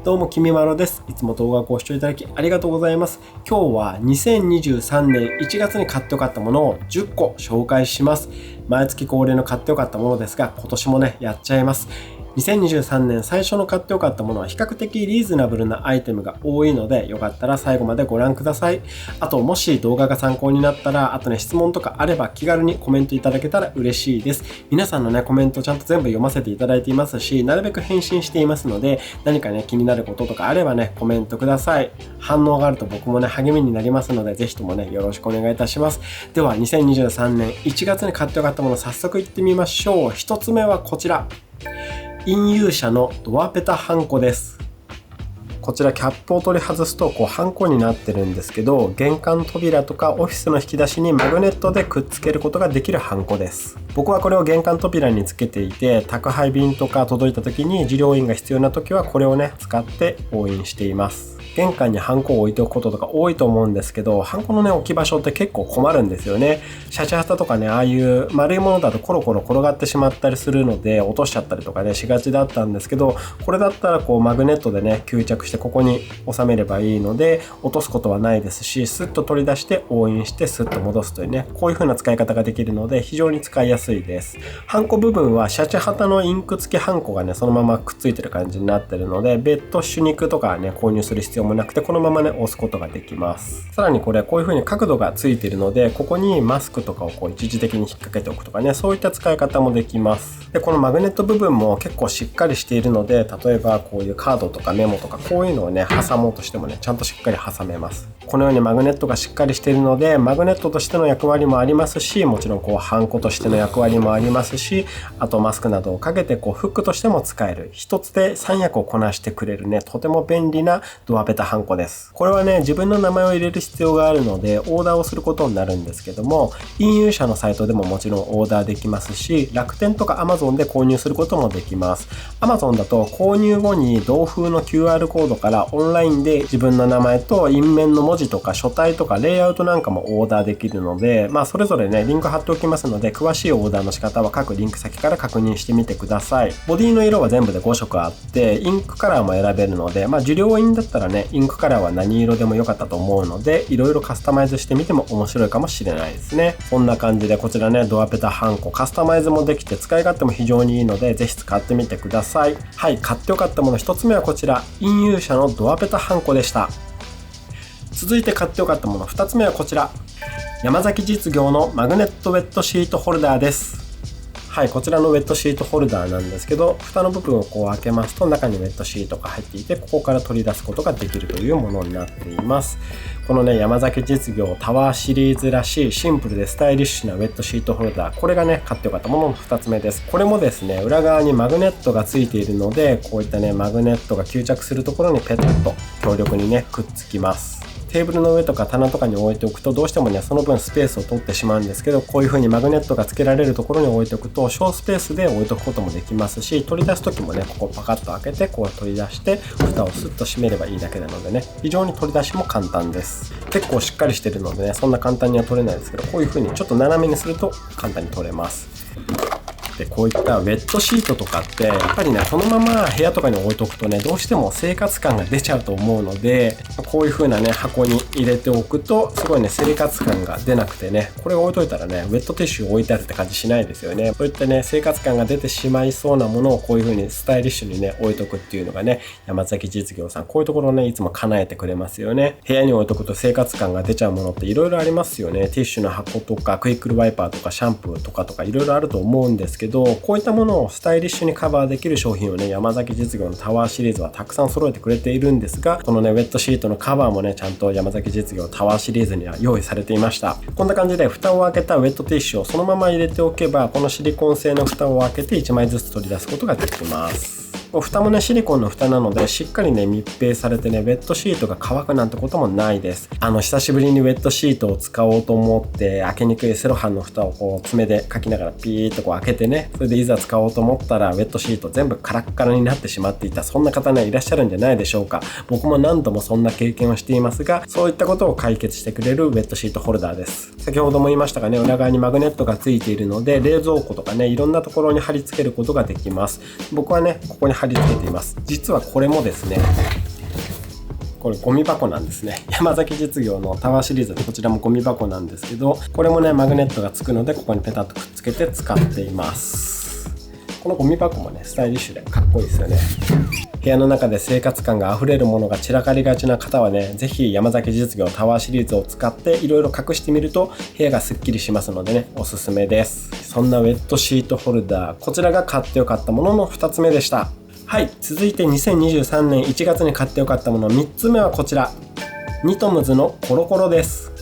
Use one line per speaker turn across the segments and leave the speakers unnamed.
どうも、きみまろです。いつも動画をご視聴いただきありがとうございます。今日は2023年1月に買ってよかったものを10個紹介します。毎月恒例の買ってよかったものですが、今年もね、やっちゃいます。2023年最初の買ってよかったものは比較的リーズナブルなアイテムが多いので、よかったら最後までご覧ください。あと、もし動画が参考になったら、あとね、質問とかあれば気軽にコメントいただけたら嬉しいです。皆さんのね、コメントちゃんと全部読ませていただいていますし、なるべく返信していますので、何かね、気になることとかあればね、コメントください。反応があると僕もね、励みになりますので、ぜひともね、よろしくお願いいたします。では、2023年1月に買ってよかったもの、早速いってみましょう。一つ目はこちら。印勇者のドアペタハンコです。こちらキャップを取り外すとハンコになってるんですけど、玄関扉とかオフィスの引き出しにマグネットでくっつけることができるハンコです。僕はこれを玄関扉につけていて、宅配便とか届いた時に受領印が必要な時はこれをね使って押印しています。玄関にハンコを置いておくこととか多いと思うんですけど、ハンコのね置き場所って結構困るんですよね。シャチハタとかね、ああいう丸いものだとコロコロ転がってしまったりするので落としちゃったりとかねしがちだったんですけど、これだったらマグネットでね吸着してここに収めればいいので落とすことはないですし、スッと取り出して押印してスッと戻すというね、こういう風な使い方ができるので非常に使いやすいです。ハンコ部分はシャチハタのインク付きハンコがねそのままくっついてる感じになってるので、別途手肉とかね購入する必要もなくて、このままね押すことができます。さらにこれこういう風に角度がついているので、ここにマスクとかを一時的に引っ掛けておくとかね、そういった使い方もできます。でこのマグネット部分も結構しっかりしているので、例えばこういうカードとかメモとかこういうのをね挟もうとしてもねちゃんとしっかり挟めます。このようにマグネットがしっかりしているので、マグネットとしての役割もありますし、もちろんハンコとしての役割もありますし、あとマスクなどをかけてフックとしても使える、一つで3役をこなしてくれるね、とても便利なドアペタハンコです。これはね自分の名前を入れる必要があるのでオーダーをすることになるんですけども、印勇者のサイトでももちろんオーダーできますし、楽天とか Amazon で購入することもできます。 Amazon だと購入後に同封の QR コードからオンラインで自分の名前と印面の文字とか書体とかレイアウトなんかもオーダーできるので、それぞれねリンク貼っておきますので、詳しいオーダーの仕方は各リンク先から確認してみてください。ボディの色は全部で5色あって、インクカラーも選べるので、受領印だったらねインクカラーは何色でも良かったと思うので、いろいろカスタマイズしてみても面白いかもしれないですね。こんな感じでこちらねドアペタハンコカスタマイズもできて使い勝手も非常にいいので、ぜひ使ってみてください。はい、買ってよかったもの1つ目はこちら、印勇者のドアペタハンコでした。続いて買ってよかったもの2つ目はこちら、山崎実業のマグネットウェットシートホルダーです。はい、こちらのウェットシートホルダーなんですけど、蓋の部分を開けますと中にウェットシートが入っていて、ここから取り出すことができるというものになっています。このね山崎実業タワーシリーズらしいシンプルでスタイリッシュなウェットシートホルダー、これがね買ってよかったものの2つ目です。これもですね裏側にマグネットがついているので、こういったねマグネットが吸着するところにペタッと強力にねくっつきます。テーブルの上とか棚とかに置いておくとどうしてもねその分スペースを取ってしまうんですけど、こういう風にマグネットが付けられるところに置いておくと小スペースで置いておくこともできますし、取り出す時もねここパカッと開けて取り出して蓋をスッと閉めればいいだけなのでね、非常に取り出しも簡単です。結構しっかりしてるのでねそんな簡単には取れないですけど、こういう風にちょっと斜めにすると簡単に取れます。でこういったウェットシートとかってやっぱりねこのまま部屋とかに置いとくとねどうしても生活感が出ちゃうと思うので、こういう風なね箱に入れておくとすごいね生活感が出なくてね、これを置いといたらねウェットティッシュ置いてあるって感じしないですよね。そういったね生活感が出てしまいそうなものをこういう風にスタイリッシュにね置いとくっていうのがね、山崎実業さんこういうところねいつも叶えてくれますよね。部屋に置いとくと生活感が出ちゃうものっていろいろありますよね。ティッシュの箱とかクイックルワイパーとかシャンプーとかいろいろあると思うんですけど、こういったものをスタイリッシュにカバーできる商品をね山崎実業のタワーシリーズはたくさん揃えてくれているんですが、このねウェットシートのカバーもねちゃんと山崎実業タワーシリーズには用意されていました。こんな感じで蓋を開けたウェットティッシュをそのまま入れておけば、このシリコン製の蓋を開けて1枚ずつ取り出すことができます。蓋もねシリコンの蓋なのでしっかりね密閉されてねウェットシートが乾くなんてこともないです。久しぶりにウェットシートを使おうと思って開けにくいセロハンの蓋を爪でかきながらピーッと開けてね、それでいざ使おうと思ったらウェットシート全部カラッカラになってしまっていた、そんな方ねいらっしゃるんじゃないでしょうか。僕も何度もそんな経験をしていますが、そういったことを解決してくれるウェットシートホルダーです。先ほども言いましたがね、裏側にマグネットがついているので冷蔵庫とかねいろんなところに貼り付けることができます。僕はねここに貼貼り付けています。実はこれもですね、これゴミ箱なんですね。山崎実業のタワーシリーズでこちらもゴミ箱なんですけど、これもねマグネットがつくのでここにペタッとくっつけて使っています。このゴミ箱もねスタイリッシュでかっこいいですよね。部屋の中で生活感があふれるものが散らかりがちな方はね、ぜひ山崎実業タワーシリーズを使っていろいろ隠してみると部屋がすっきりしますのでね、おすすめです。そんなウェットシートホルダー、こちらが買ってよかったものの2つ目でした。はい、続いて2023年1月に買ってよかったもの3つ目はこちら、ニトムズのコロコロです。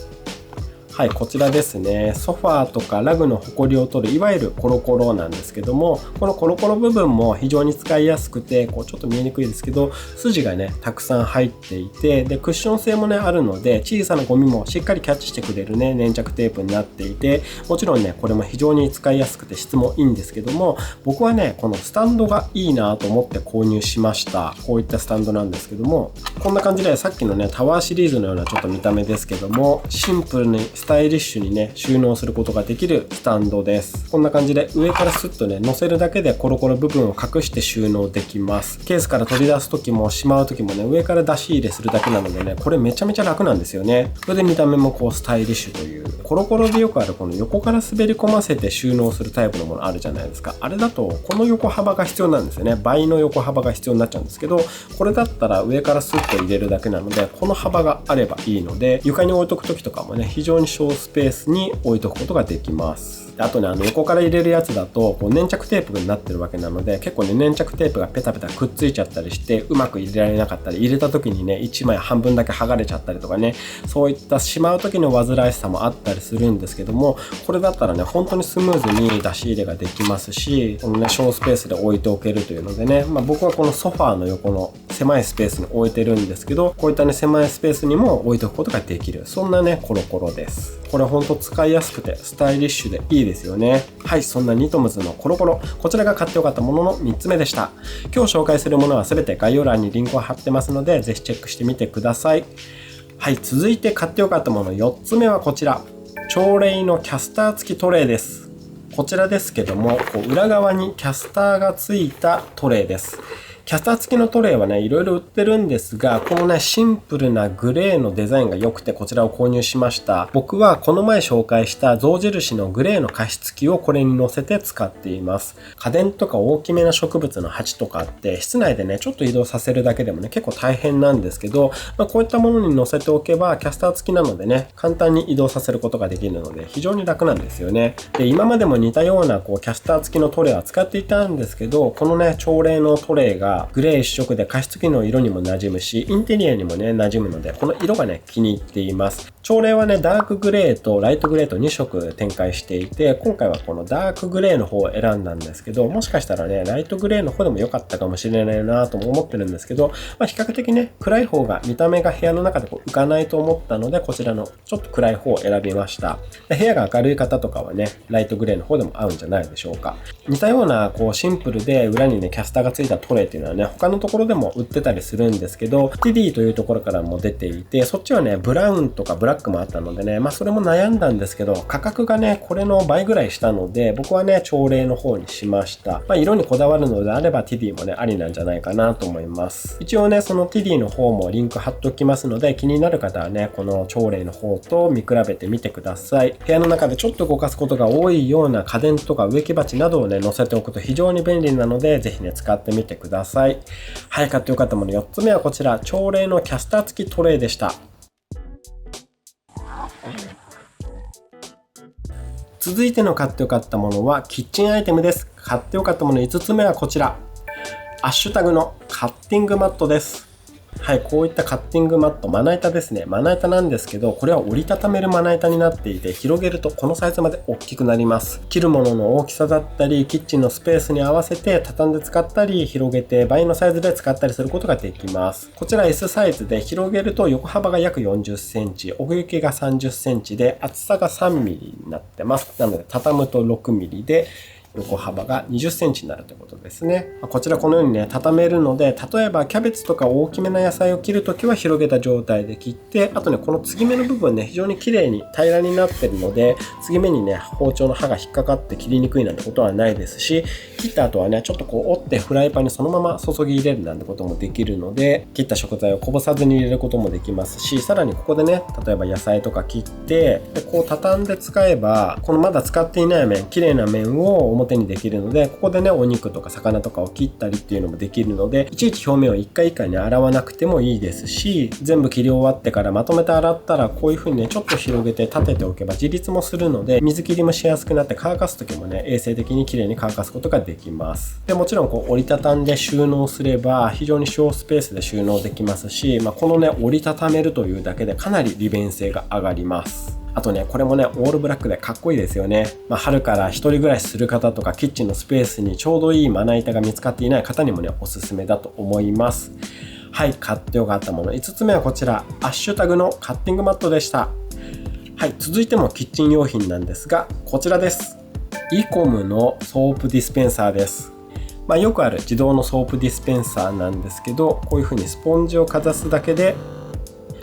はい、こちらですね。ソファーとかラグのホコリを取るいわゆるコロコロなんですけども、このコロコロ部分も非常に使いやすくて、ちょっと見えにくいですけど、筋がねたくさん入っていて、でクッション性もねあるので、小さなゴミもしっかりキャッチしてくれるね粘着テープになっていて、もちろんねこれも非常に使いやすくて質もいいんですけども、僕はねこのスタンドがいいなと思って購入しました。こういったスタンドなんですけども、こんな感じでさっきのねタワーシリーズのようなちょっと見た目ですけども、シンプルにスタイリッシュにね収納することができるスタンドです。こんな感じで上からスッとね乗せるだけでコロコロ部分を隠して収納できます。ケースから取り出す時もしまう時もね上から出し入れするだけなのでね、これめちゃめちゃ楽なんですよね。それで見た目もスタイリッシュという、コロコロでよくあるこの横から滑り込ませて収納するタイプのものあるじゃないですか。あれだとこの横幅が必要なんですよね。倍の横幅が必要になっちゃうんですけど、これだったら上からスッと入れるだけなので、この幅があればいいので、床に置いとく時とかもね非常に小スペースに置いとくことができます。あとね横から入れるやつだと粘着テープになってるわけなので、結構ね粘着テープがペタペタくっついちゃったりしてうまく入れられなかったり、入れた時にね1枚半分だけ剥がれちゃったりとかね、そういったしまう時の煩わしさもあったりするんですけども、これだったらね本当にスムーズに出し入れができますし、このね小スペースで置いておけるというのでね、僕はこのソファーの横の狭いスペースに置いてるんですけど、こういったね狭いスペースにも置いておくことができる、そんなねコロコロです。これ本当使いやすくてスタイリッシュでいいですよね。はい、そんなニトムズのコロコロ、こちらが買ってよかったものの3つ目でした。今日紹介するものは全て概要欄にリンクを貼ってますので、ぜひチェックしてみてください。はい、続いて買ってよかったもの4つ目はこちら、朝礼のキャスター付きトレイです。こちらですけども、裏側にキャスターが付いたトレイです。キャスター付きのトレイはねいろいろ売ってるんですが、このねシンプルなグレーのデザインが良くてこちらを購入しました。僕はこの前紹介した象印のグレーの加湿器をこれに乗せて使っています。家電とか大きめな植物の鉢とかあって室内でねちょっと移動させるだけでもね結構大変なんですけど、こういったものに乗せておけばキャスター付きなのでね簡単に移動させることができるので非常に楽なんですよね。で今までも似たようなキャスター付きのトレイは使っていたんですけど、このね朝礼のトレイがグレー一色で加湿器の色にも馴染むし、インテリアにもね馴染むので、この色がね気に入っています。朝礼はねダークグレーとライトグレーと2色展開していて、今回はこのダークグレーの方を選んだんですけど、もしかしたらねライトグレーの方でも良かったかもしれないなとも思ってるんですけど、比較的ね暗い方が見た目が部屋の中で浮かないと思ったので、こちらのちょっと暗い方を選びました。で部屋が明るい方とかはねライトグレーの方でも合うんじゃないでしょうか。似たようなシンプルで裏にねキャスターがついたトレイっていうのはね他のところでも売ってたりするんですけど、ティディというところからも出ていて、そっちはねブラウンとかブラックもあったのでね、それも悩んだんですけど、価格がねこれの倍ぐらいしたので、僕はね朝礼の方にしました。色にこだわるのであればティディもねありなんじゃないかなと思います。一応ねそのティディの方もリンク貼っておきますので、気になる方はねこの朝礼の方と見比べてみてください。部屋の中でちょっと動かすことが多いような家電とか植木鉢などをね載せておくと非常に便利なので、ぜひね使ってみてください。はい、買ってよかったもの4つ目はこちら、朝礼のキャスター付きトレイでした。続いての買ってよかったものはキッチンアイテムです。買ってよかったもの5つ目はこちら、アッシュタグのカッティングマットです。はい、こういったカッティングマット、まな板ですね。まな板なんですけど、これは折りたためるまな板になっていて、広げるとこのサイズまで大きくなります。切るものの大きさだったり、キッチンのスペースに合わせて畳んで使ったり、広げて倍のサイズで使ったりすることができます。こちら S サイズで広げると横幅が約40センチ、奥行きが30センチで、厚さが3ミリになってます。なので畳むと6ミリで、横幅が20センチになるということですね。こちらこのようにね畳めるので、例えばキャベツとか大きめな野菜を切るときは広げた状態で切って、あとねこの継ぎ目の部分ね非常に綺麗に平らになってるので、継ぎ目にね包丁の刃が引っかかって切りにくいなんてことはないですし、切った後はねちょっとこう折ってフライパンにそのまま注ぎ入れるなんてこともできるので、切った食材をこぼさずに入れることもできますし、さらにここでね例えば野菜とか切ってでこう畳んで使えば、このまだ使っていない面、綺麗な面を表にできるので、ここでねお肉とか魚とかを切ったりっていうのもできるので、いちいち表面を一回一回ね洗わなくてもいいですし、全部切り終わってからまとめて洗ったらこういう風にねちょっと広げて立てておけば自立もするので、水切りもしやすくなって乾かす時もね衛生的に綺麗に乾かすことができます。でもちろんこう折りたたんで収納すれば非常に小スペースで収納できますし、このね折りたためるというだけでかなり利便性が上がります。あとねこれもねオールブラックでかっこいいですよね。春から一人暮らしする方とかキッチンのスペースにちょうどいいまな板が見つかっていない方にもねおすすめだと思います。はい、買ってよかったもの5つ目はこちら、アッシュタグのカッティングマットでした。はい、続いてもキッチン用品なんですが、こちらです。イコムのソープディスペンサーです。よくある自動のソープディスペンサーなんですけど、こういう風にスポンジをかざすだけで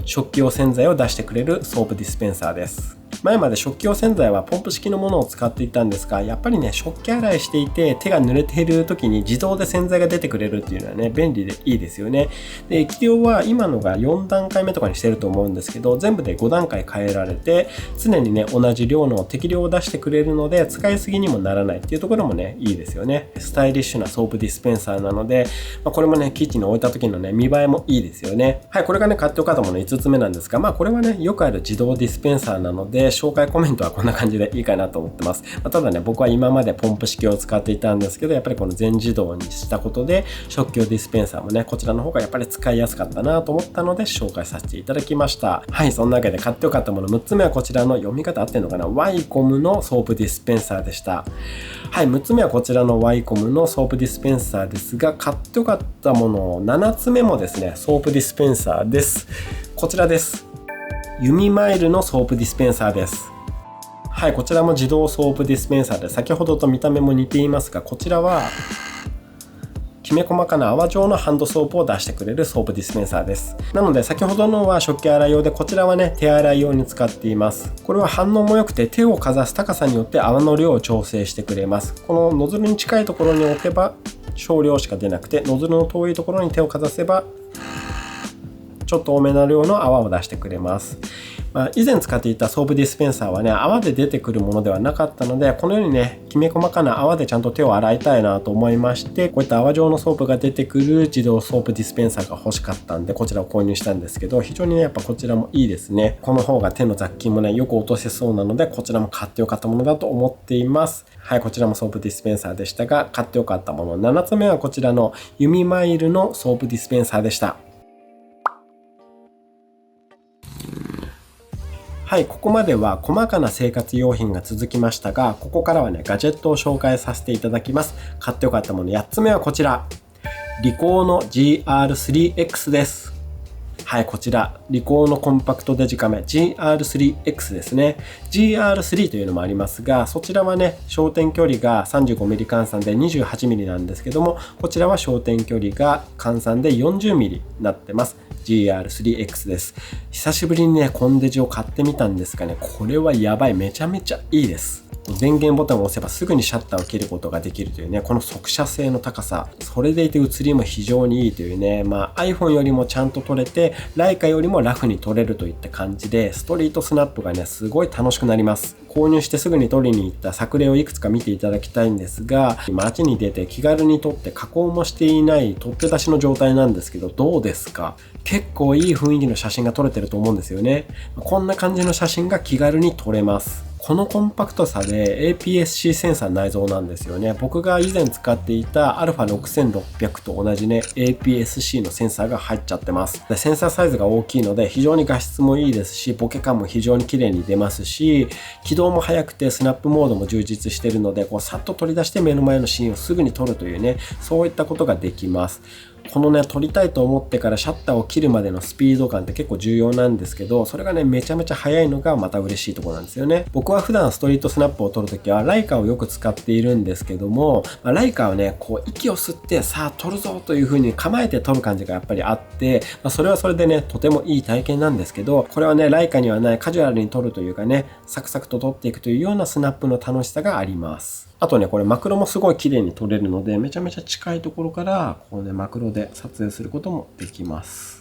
食器用洗剤を出してくれるソープディスペンサーです。前まで食器用洗剤はポンプ式のものを使っていたんですが、やっぱりね食器洗いしていて手が濡れている時に自動で洗剤が出てくれるっていうのはね便利でいいですよね。で液量は今のが4段階目とかにしてると思うんですけど、全部で5段階変えられて常にね同じ量の適量を出してくれるので、使いすぎにもならないっていうところもねいいですよね。スタイリッシュなソープディスペンサーなので、これもねキッチンに置いた時のね見栄えもいいですよね。はい、これがね買ってよかったもの5つ目なんですが、これはねよくある自動ディスペンサーなので紹介コメントはこんな感じでいいかなと思ってます。ただね僕は今までポンプ式を使っていたんですけど、やっぱりこの全自動にしたことで食器用ディスペンサーもねこちらの方がやっぱり使いやすかったなと思ったので紹介させていただきました。はい、そんなわけで買ってよかったもの6つ目はこちらの、読み方合ってんのかな、ワイコムのソープディスペンサーでした。はい、6つ目はこちらのワイコムのソープディスペンサーですが、買ってよかったもの7つ目もですねソープディスペンサーです。こちらです。ユミマイルのソープディスペンサーです。はい、こちらも自動ソープディスペンサーで、先ほどと見た目も似ていますが、こちらはきめ細かな泡状のハンドソープを出してくれるソープディスペンサーです。なので先ほどのは食器洗い用で、こちらはね手洗い用に使っています。これは反応も良くて、手をかざす高さによって泡の量を調整してくれます。このノズルに近いところに置けば少量しか出なくて、ノズルの遠いところに手をかざせばちょっと多めな量の泡を出してくれます。以前使っていたソープディスペンサーはね泡で出てくるものではなかったので、このようにねきめ細かな泡でちゃんと手を洗いたいなと思いまして、こういった泡状のソープが出てくる自動ソープディスペンサーが欲しかったんでこちらを購入したんですけど、非常にねやっぱこちらもいいですね。この方が手の雑菌もねよく落とせそうなので、こちらも買ってよかったものだと思っています。はい、こちらもソープディスペンサーでしたが、買ってよかったもの7つ目はこちらのユミマイルのソープディスペンサーでした。はい、ここまでは細かな生活用品が続きましたが、ここからはねガジェットを紹介させていただきます。買ってよかったもの8つ目はこちら、リコーの GR3X です。はい、こちらリコーのコンパクトデジカメ GR3X ですね。 GR3 というのもありますが、そちらはね焦点距離が 35mm 換算で 28mm なんですけども、こちらは焦点距離が換算で 40mm になってます。 GR3X です。久しぶりにねコンデジを買ってみたんですがね、これはやばい、めちゃめちゃいいです。電源ボタンを押せばすぐにシャッターを切ることができるというね、この速射性の高さ、それでいて写りも非常にいいというね、iPhone よりもちゃんと撮れて、ライカよりもラフに撮れるといった感じで、ストリートスナップがねすごい楽しくなります。購入してすぐに撮りに行った作例をいくつか見ていただきたいんですが、街に出て気軽に撮って加工もしていない取って出しの状態なんですけど、どうですか？結構いい雰囲気の写真が撮れてると思うんですよね。こんな感じの写真が気軽に撮れます。このコンパクトさで APS-C センサー内蔵なんですよね。僕が以前使っていた α6600 と同じね APS-C のセンサーが入っちゃってます。でセンサーサイズが大きいので非常に画質もいいですし、ボケ感も非常に綺麗に出ますし、起動も速くてスナップモードも充実しているので、さっと取り出して目の前のシーンをすぐに撮るというね、そういったことができます。このね撮りたいと思ってからシャッターを切るまでのスピード感って結構重要なんですけど、それがねめちゃめちゃ速いのがまた嬉しいところなんですよね。僕は普段ストリートスナップを撮るときはライカをよく使っているんですけども、ライカはねこう息を吸ってさあ撮るぞという風に構えて撮る感じがやっぱりあって、それはそれでねとてもいい体験なんですけど、これはねライカにはないカジュアルに撮るというかね、サクサクと撮っていくというようなスナップの楽しさがあります。あとねこれマクロもすごい綺麗に撮れるので、めちゃめちゃ近いところからこうねマクロで撮影することもできます。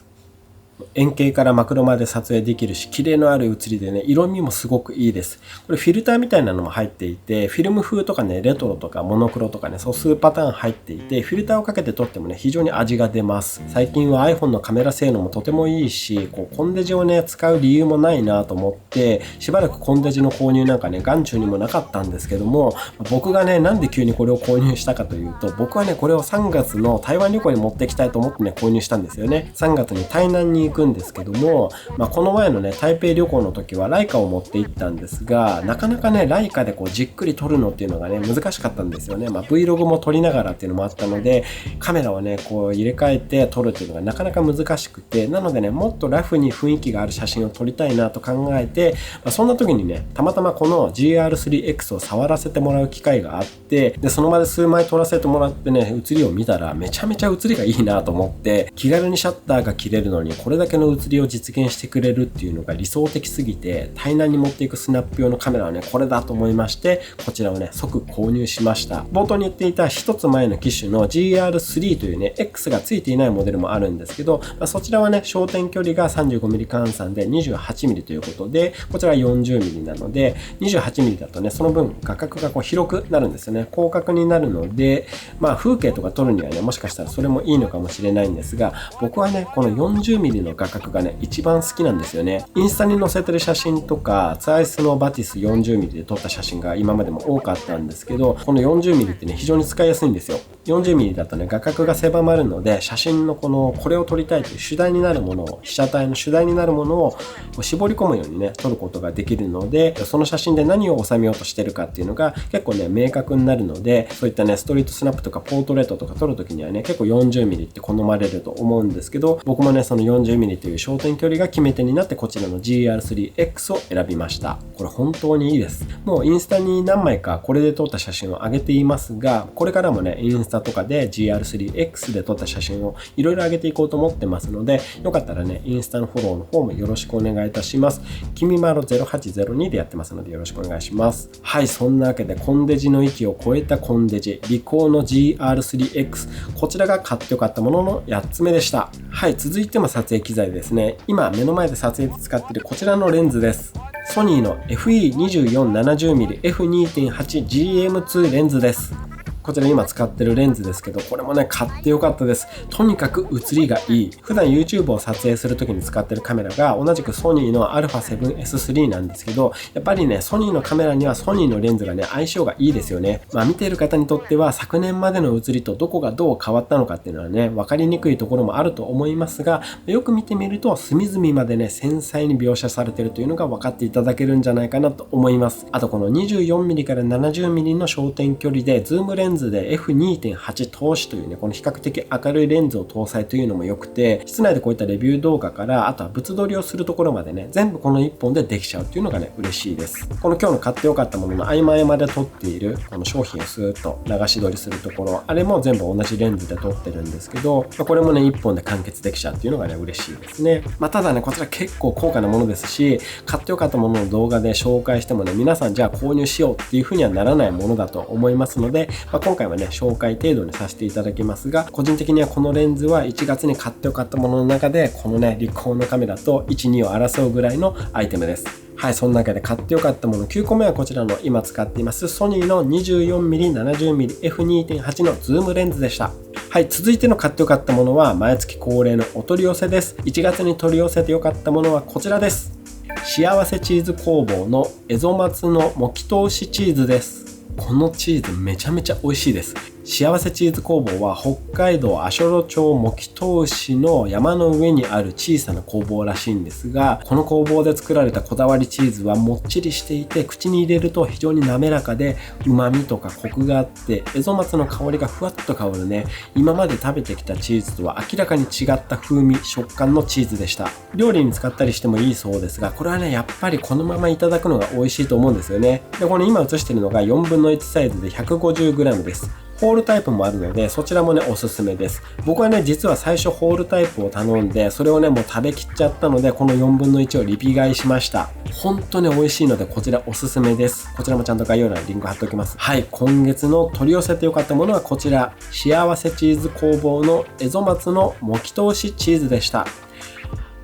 円形からマクロまで撮影できるし、綺麗のある写りでね色味もすごくいいです。これフィルターみたいなのも入っていて、フィルム風とかねレトロとかモノクロとかね、素数パターン入っていて、フィルターをかけて撮ってもね非常に味が出ます。最近は iPhone のカメラ性能もとてもいいし、こうコンデジをね使う理由もないなと思って、しばらくコンデジの購入なんかね眼中にもなかったんですけども、僕がねなんで急にこれを購入したかというと、僕はねこれを3月の台湾旅行に持ってきたいと思ってね購入したんですよね。3月に台南に行くんですけども、この前のね台北旅行の時はライカを持って行ったんですが、なかなかねライカでこうじっくり撮るのっていうのがね難しかったんですよね。Vlog も撮りながらっていうのもあったので、カメラをねこう入れ替えて撮るっていうのがなかなか難しくて、なのでねもっとラフに雰囲気がある写真を撮りたいなと考えて、そんな時にねたまたまこの GR3X を触らせてもらう機会があって、でその場で数枚撮らせてもらってね写りを見たらめちゃめちゃ写りがいいなと思って、気軽にシャッターが切れるのにこれだけの写りを実現してくれるっていうのが理想的すぎて、台南に持っていくスナップ用のカメラはねこれだと思いまして、こちらをね即購入しました。冒頭に言っていた一つ前の機種の GR3 というね X がついていないモデルもあるんですけど、そちらはね焦点距離が 35mm 換算で 28mm ということで、こちらは 40mm なので 28mm だとねその分画角がこう広くなるんですよね。広角になるので、風景とか撮るにはねもしかしたらそれもいいのかもしれないんですが、僕はねこの 40mm の画角がね一番好きなんですよね。インスタに載せてる写真とかツアイスのバティス 40mm で撮った写真が今までも多かったんですけど、この 40mm ってね非常に使いやすいんですよ。40mm だとね画角が狭まるので、写真のこれを撮りたいという主題になるものを、被写体の主題になるものを絞り込むようにね撮ることができるので、その写真で何を収めようとしてるかっていうのが結構ね明確になるので、そういったねストリートスナップとかポートレートとか撮るときにはね結構 40mm って好まれると思うんですけど、僕もねその 40mm という焦点距離が決め手になってこちらの GR3X を選びました。これ本当にいいです。もうインスタに何枚かこれで撮った写真を上げていますが、これからもねインスタとかで GR3X で撮った写真をいろいろ上げていこうと思ってますので、よかったらねインスタのフォローの方もよろしくお願いいたします。きみまろ0802でやってますのでよろしくお願いします。はい、そんなわけでコンデジの域を超えたコンデジ、リコーの GR3X、 こちらが買ってよかったものの8つ目でした。はい、続いても撮影機材ですね。今目の前で撮影で使っているこちらのレンズです。ソニーの FE2470mm f2.8GM2 レンズです。こちら今使ってるレンズですけど、これもね買ってよかったです。とにかく写りがいい。普段 YouTube を撮影するときに使ってるカメラが同じくソニーの α7S3 なんですけど、やっぱりねソニーのカメラにはソニーのレンズがね相性がいいですよね。見ている方にとっては昨年までの写りとどこがどう変わったのかっていうのはね分かりにくいところもあると思いますが、よく見てみると隅々までね繊細に描写されているというのが分かっていただけるんじゃないかなと思います。あとこの 24mm から 70mm の焦点距離でズームレンズで F2.8 投資というねこの比較的明るいレンズを搭載というのも良くて、室内でこういったレビュー動画からあとは物撮りをするところまでね全部この1本でできちゃうっていうのがね嬉しいです。この今日の買ってよかったものの合間合間で撮っているこの商品をスーッと流し撮りするところ、あれも全部同じレンズで撮ってるんですけど、これもね1本で完結できちゃうっていうのがね嬉しいですね。ただねこちら結構高価なものですし、買ってよかったものの動画で紹介してもね皆さんじゃあ購入しようっていう風にはならないものだと思いますので、今回はね紹介程度にさせていただきますが、個人的にはこのレンズは1月に買ってよかったものの中でこのねリコーのカメラと 1,2 を争うぐらいのアイテムです。はい、その中で買ってよかったもの9個目はこちらの今使っていますソニーの 24mm70mm f2.8 のズームレンズでした。はい、続いての買ってよかったものは毎月恒例のお取り寄せです。1月に取り寄せてよかったものはこちらです。幸せチーズ工房のエゾマツのもき通しチーズです。このチーズめちゃめちゃ美味しいです。幸せチーズ工房は北海道足寄町茂木東市の山の上にある小さな工房らしいんですが、この工房で作られたこだわりチーズはもっちりしていて、口に入れると非常に滑らかで旨味とかコクがあって、エゾマツの香りがふわっと香るね、今まで食べてきたチーズとは明らかに違った風味食感のチーズでした。料理に使ったりしてもいいそうですが、これはねやっぱりこのままいただくのが美味しいと思うんですよね。でこれ今映してるのが4分の1サイズで 150g です。ホールタイプもあるので、そちらもねおすすめです。僕はね実は最初ホールタイプを頼んで、それをねもう食べきっちゃったので、この4分の1をリピ買いしました。本当に美味しいのでこちらおすすめです。こちらもちゃんと概要欄にリンク貼っておきます。はい、今月の取り寄せてよかったものはこちら、幸せチーズ工房のエゾマツのもき通しチーズでした。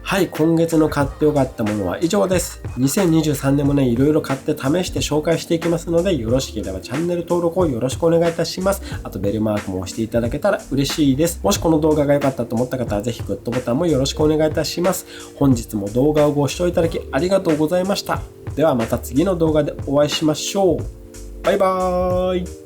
はい、今月の買ってよかったものは以上です。2023年もね、いろいろ買って試して紹介していきますので、よろしければチャンネル登録をよろしくお願いいたします。あとベルマークも押していただけたら嬉しいです。もしこの動画が良かったと思った方は、ぜひグッドボタンもよろしくお願いいたします。本日も動画をご視聴いただきありがとうございました。ではまた次の動画でお会いしましょう。バイバーイ。